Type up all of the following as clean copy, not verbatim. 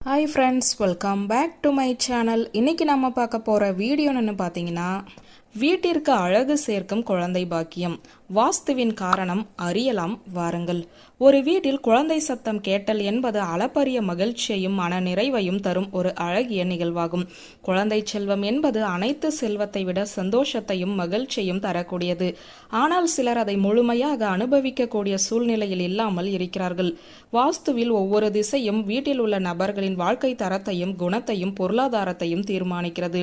Hi friends, welcome back to my channel. இன்னைக்கு நம்ம பார்க்க போற வீடியோ என்னன்னு பார்த்தீங்கன்னா, வீட்டிற்கு அழகு சேர்க்கும் குழந்தை பாக்கியம். வாஸ்துவின் காரணம் அறியலாம் வாருங்கள். ஒரு வீட்டில் குழந்தை சத்தம் கேட்டல் என்பது அளப்பரிய மகிழ்ச்சியையும் மன நிறைவையும் தரும் ஒரு அழகிய நிகழ்வாகும். குழந்தை செல்வம் என்பது அனைத்து செல்வத்தை விட சந்தோஷத்தையும் மகிழ்ச்சியும் தரக்கூடியது. ஆனால் சிலர் அதை முழுமையாக அனுபவிக்கக்கூடிய சூழ்நிலையில் இல்லாமல் இருக்கிறார்கள். வாஸ்துவில் ஒவ்வொரு திசையும் வீட்டில் உள்ள நபர்களின் வாழ்க்கை தரத்தையும் குணத்தையும் பொருளாதாரத்தையும் தீர்மானிக்கிறது.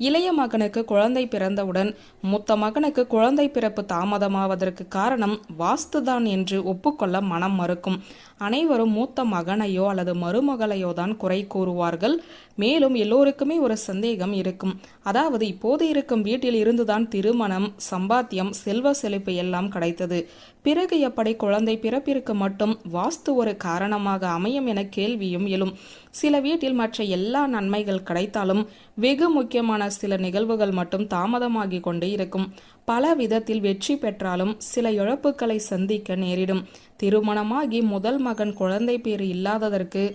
இளைய மகனுக்கு குழந்தை பிறந்தவுடன் மூத்த மகனுக்கு குழந்தை பிறப்பு தாமதமாவதற்கு காரணம் வாஸ்துதான் என்று ஒப்புக்கொள்ள மனம் மறுக்கும். அனைவரும் மூத்த மகனையோ அல்லது மருமகளையோ தான் குறை கூறுவார்கள். மேலும் எல்லோருக்குமே ஒரு சந்தேகம் இருக்கும். அதாவது இப்போது இருக்கும் வீட்டில் இருந்துதான் திருமணம், சம்பாத்தியம், செல்வ செழிப்பு எல்லாம் கிடைத்தது. பிறகு எப்படி குழந்தை பிறப்பிற்கு மட்டும் வாஸ்து ஒரு காரணமாக அமையும் என கேள்வியும் எழும். சில வீட்டில் மற்ற எல்லா நன்மைகள் கிடைத்தாலும் வெகு முக்கியமான சில நிகழ்வுகள் மட்டும் தாமதமாகி கொண்டே இருக்கும். பல விதத்தில் வெற்றி பெற்றாலும் சில இழப்புகளை சந்திக்க நேரிடும். திருமணமாகி முதல் மகன் குழந்தை பேறு இல்லாததற்கு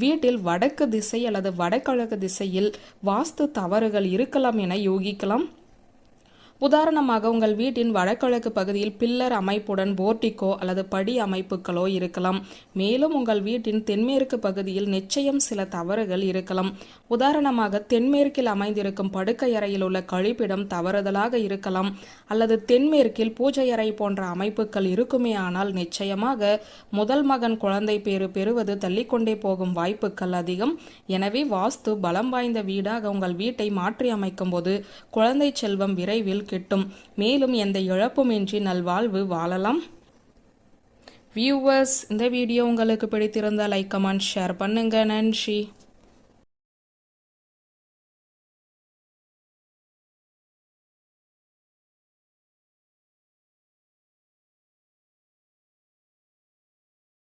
வீட்டில் வடக்கு திசை அல்லது வடகிழக்கு திசையில் வாஸ்து தவறுகள் இருக்கலாம் என யூகிக்கலாம். உதாரணமாக உங்கள் வீட்டின் வடகிழக்கு பகுதியில் பில்லர் அமைப்புடன் போர்டிகோ அல்லது படி அமைப்புகளோ இருக்கலாம். மேலும் உங்கள் வீட்டின் தென்மேற்கு பகுதியில் நிச்சயம் சில தவறுகள் இருக்கலாம். உதாரணமாக தென்மேற்கில் அமைந்திருக்கும் படுக்கை அறையில் உள்ள கழிப்பிடம் தவறுதலாக இருக்கலாம். அல்லது தென்மேற்கில் பூஜை அறை போன்ற அமைப்புகள் இருக்குமே ஆனால் நிச்சயமாக முதல் மகன் குழந்தை பேறு பெறுவது தள்ளிக்கொண்டே போகும் வாய்ப்புகள் அதிகம். எனவே வாஸ்து பலம் வாய்ந்த வீடாக உங்கள் வீட்டை மாற்றி அமைக்கும் போது குழந்தை செல்வம் விரைவில் கிட்டும். மேலும் எந்த இழப்புமின்றி நல்வாழ்வு வாழலாம். வியூவர்ஸ், இந்த வீடியோ உங்களுக்கு பிடித்திருந்தால் லைக், கமெண்ட், ஷேர் பண்ணுங்க. நன்றி.